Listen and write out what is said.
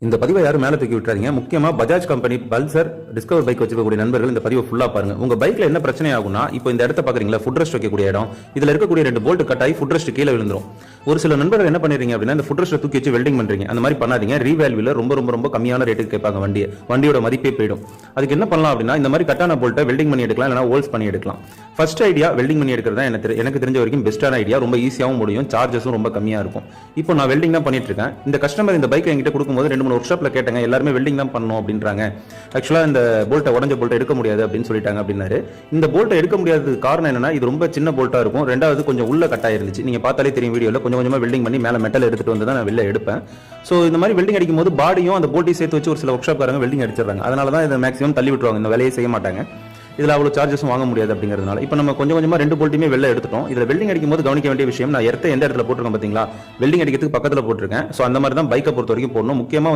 இந்த பதிவை யாரும் மேல தூக்கி விட்டுறாதீங்க. முக்கியமா Bajaj company Pulsar discover bike வச்சிருக்கக்கூடிய நண்பர்கள் இந்த பதிவை ஃபுல்லா பாருங்க. உங்க பைக்ல என்ன பிரச்சனை ஆகும்னா, இப்போ இந்த இடத்த பாக்குறீங்களா, ஃபுட் ரெஸ்ட் வைக்கக்கூடிய இடம், இதுல இருக்கக்கூடிய 2 போல்ட் கட் ஆகி ஃபுட் ரெஸ்ட் கீழே விழுந்துரும். ஒரு சில நண்பர்கள் என்ன பண்ணிடுறீங்க அப்படின்னா, இந்த ஃபுட் ரெஸ்ட் தூக்கி வச்சு வெல்டிங் பண்றீங்க. அந்த மாதிரி பண்ணாதீங்க. ரீவேல்யூல ரொம்ப ரொம்ப ரொம்ப கம்மியான ரேட்டுக்கு கேட்பாங்க வண்டியோட மதிப்பே போயிடும். அதுக்கு என்ன பண்ணலாம் அப்படின்னா, இந்த மாதிரி கட்டான போல்ட்டை வெல்டிங் பண்ணி எடுக்கலாம், இல்லைனா ஹோல்ஸ் பண்ணி எடுக்கலாம். ஃபர்ஸ்ட் ஐடியா வெல்டிங் பண்ணி எடுக்கிறது தான் எனக்கு தெரிஞ்ச வரைக்கும் பெஸ்ட்டான ஐடியா. ரொம்ப ஈஸியாகவும் முடியும், சார்ஜஸும் ரொம்ப கம்மியா இருக்கும். இப்போ நான் வெல்டிங் தான் பண்ணிட்டு இருக்கேன். இந்த கஸ்டமர் இந்த பைக் என்கிட்ட கொடுக்கும்போது 2-3 ஒர்க் ஷாப்ல கேட்டாங்க, எல்லாருமே வெல்டிங் தான் பண்ணணும் அப்படின்றாங்க. ஆக்சுவலா இந்த போல்ட்டை உடஞ்ச போல்ட்டை எடுக்க முடியாது அப்படின்னு சொல்லிட்டாங்க அப்படின்னாரு. இந்த போல்ட்டை எடுக்க முடியாததுக்கு காரணம் என்னன்னா, இது ரொம்ப சின்ன போல்ட்டா இருக்கும். ரெண்டாவது கொஞ்சம் உள்ள கட் ஆயிருந்துச்சு. நீங்க பார்த்தாலே தெரியும் வீடியோல, கொஞ்சம் கொஞ்சமா வெல்டிங் பண்ணி மேல மெட்டல் எடுத்துட்டு வந்து தான் நான் வெளில எடுப்பேன். சோ இந்த மாதிரி வெல்டிங் அடிக்கும் போது பாடியும் அந்த போல்ட்டையும் சேர்த்து வச்சு ஒரு சில ஒர்க் ஷாப்காரங்க வெல்டிங் அடிச்சிடறாங்க. அதனால தான் இதை மேக்ஸிமம் தள்ளி விட்டுருவாங்க, இந்த வேலையை செய்ய மாட்டாங்க. இதுல அவ்வளவு சார்ஜஸும் வாங்க முடியாது அப்படிங்கிறதுனால இப்போ நம்ம கொஞ்சம் கொஞ்சமா 2 போல்ட்டுமே வெளில எடுத்துட்டோம். இதுல வெல்டிங் அடிக்கும் போது கவனிக்க வேண்டிய விஷயம், நான் எந்த இடத்துல போட்டிருக்கேன் பாத்தீங்களா, வெல்டிங் அடிக்கிறதுக்கு பக்கத்துல போட்டிருக்கேன். சோ அந்த மாதிரி தான் பைக்கை பொறுத்த வரைக்கும் போடணும். முக்கியமா